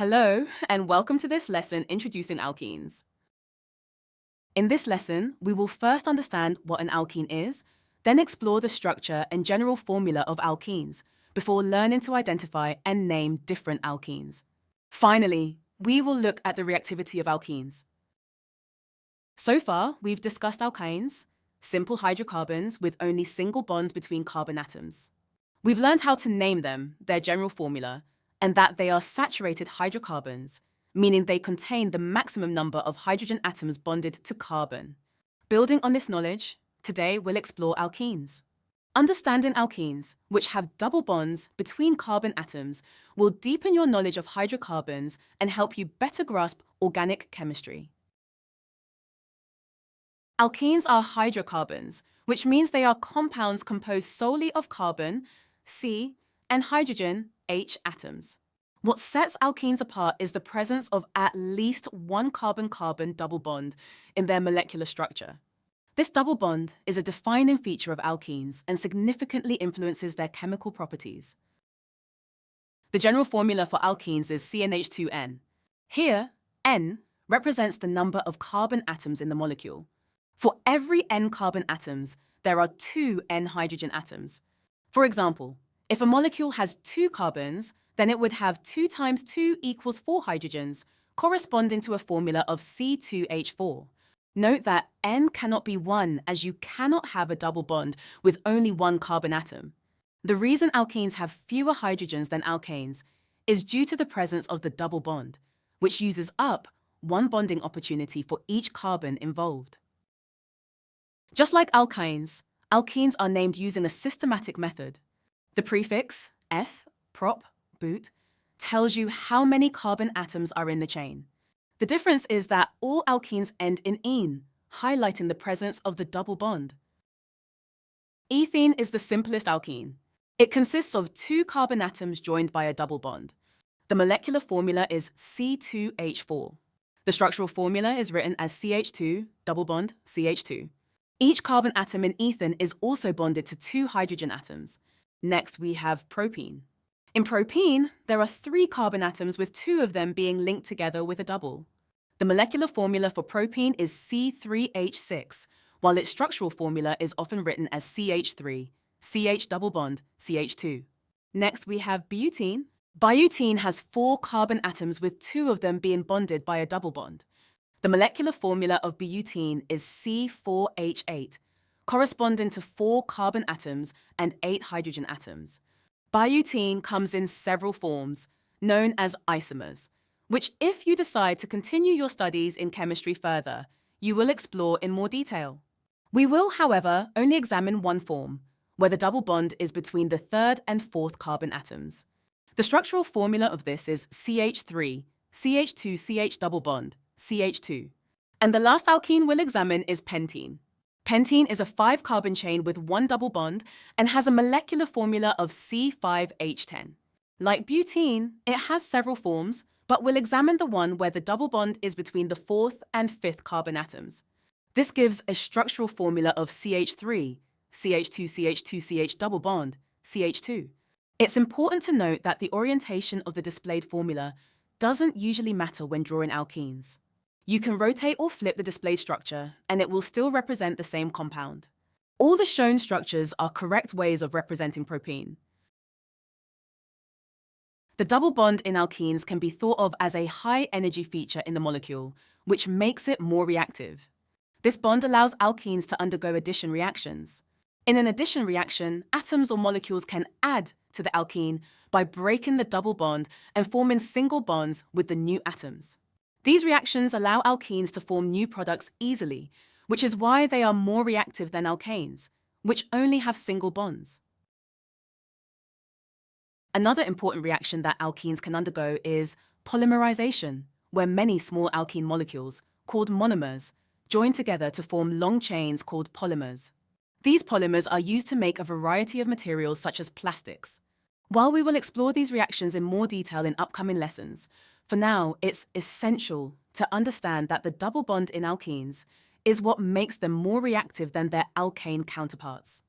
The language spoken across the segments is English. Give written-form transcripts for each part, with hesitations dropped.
Hello, and welcome to this lesson introducing alkenes. In this lesson, we will first understand what an alkene is, then explore the structure and general formula of alkenes, before learning to identify and name different alkenes. Finally, we will look at the reactivity of alkenes. So far, we've discussed alkynes, simple hydrocarbons with only single bonds between carbon atoms. We've learned how to name them, their general formula, and that they are saturated hydrocarbons, meaning they contain the maximum number of hydrogen atoms bonded to carbon. Building on this knowledge, today we'll explore alkenes. Understanding alkenes, which have double bonds between carbon atoms, will deepen your knowledge of hydrocarbons and help you better grasp organic chemistry. Alkenes are hydrocarbons, which means they are compounds composed solely of carbon, C, and hydrogen, H atoms. What sets alkenes apart is the presence of at least one carbon-carbon double bond in their molecular structure. This double bond is a defining feature of alkenes and significantly influences their chemical properties. The general formula for alkenes is CnH2n. Here, N represents the number of carbon atoms in the molecule. For every N carbon atoms, there are 2 N hydrogen atoms. For example, if a molecule has 2 carbons, then it would have 2 times 2 equals 4 hydrogens, corresponding to a formula of C2H4. Note that N cannot be 1 as you cannot have a double bond with only one carbon atom. The reason alkenes have fewer hydrogens than alkanes is due to the presence of the double bond, which uses up one bonding opportunity for each carbon involved. Just like alkynes, alkenes are named using a systematic method. The prefix eth, prop, boot, tells you how many carbon atoms are in the chain. The difference is that all alkenes end in ene, highlighting the presence of the double bond. Ethene is the simplest alkene. It consists of 2 carbon atoms joined by a double bond. The molecular formula is C2H4. The structural formula is written as CH2, double bond, CH2. Each carbon atom in ethene is also bonded to 2 hydrogen atoms. Next, we have propene. In propene, there are 3 carbon atoms with 2 of them being linked together with a double. The molecular formula for propene is C3H6, while its structural formula is often written as CH3, CH double bond, CH2. Next, we have butene. Butene has 4 carbon atoms with 2 of them being bonded by a double bond. The molecular formula of butene is C4H8, corresponding to 4 carbon atoms and 8 hydrogen atoms. Butene comes in several forms, known as isomers, which if you decide to continue your studies in chemistry further, you will explore in more detail. We will, however, only examine one form, where the double bond is between the 3rd and 4th carbon atoms. The structural formula of this is CH3, CH2CH double bond, CH2. And the last alkene we'll examine is pentene. Pentene is a 5-carbon chain with 1 double bond and has a molecular formula of C5H10. Like butene, it has several forms, but we'll examine the one where the double bond is between the 4th and 5th carbon atoms. This gives a structural formula of CH3, CH2CH2CH double bond, CH2. It's important to note that the orientation of the displayed formula doesn't usually matter when drawing alkenes. You can rotate or flip the displayed structure, and it will still represent the same compound. All the shown structures are correct ways of representing propene. The double bond in alkenes can be thought of as a high-energy feature in the molecule, which makes it more reactive. This bond allows alkenes to undergo addition reactions. In an addition reaction, atoms or molecules can add to the alkene by breaking the double bond and forming single bonds with the new atoms. These reactions allow alkenes to form new products easily, which is why they are more reactive than alkanes, which only have single bonds. Another important reaction that alkenes can undergo is polymerization, where many small alkene molecules, called monomers, join together to form long chains called polymers. These polymers are used to make a variety of materials such as plastics. While we will explore these reactions in more detail in upcoming lessons, for now, it's essential to understand that the double bond in alkenes is what makes them more reactive than their alkane counterparts.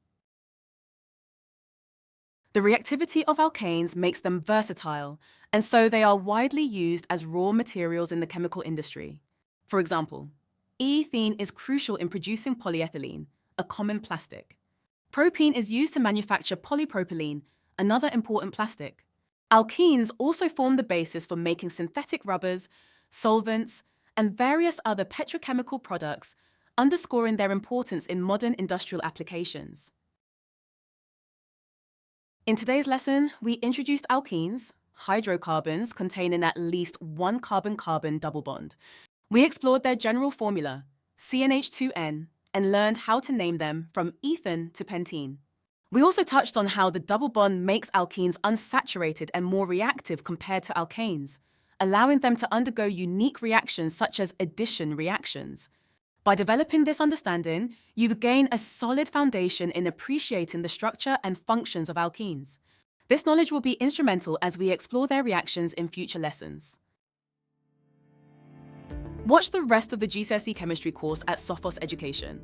The reactivity of alkanes makes them versatile and so they are widely used as raw materials in the chemical industry. For example, ethene is crucial in producing polyethylene, a common plastic. Propene is used to manufacture polypropylene, another important plastic. Alkenes also form the basis for making synthetic rubbers, solvents, and various other petrochemical products, underscoring their importance in modern industrial applications. In today's lesson, we introduced alkenes, hydrocarbons containing at least one carbon-carbon double bond. We explored their general formula, CnH2n, and learned how to name them from ethene to pentene. We also touched on how the double bond makes alkenes unsaturated and more reactive compared to alkanes, allowing them to undergo unique reactions such as addition reactions. By developing this understanding, you gain a solid foundation in appreciating the structure and functions of alkenes. This knowledge will be instrumental as we explore their reactions in future lessons. Watch the rest of the GCSE chemistry course at Sophos Education.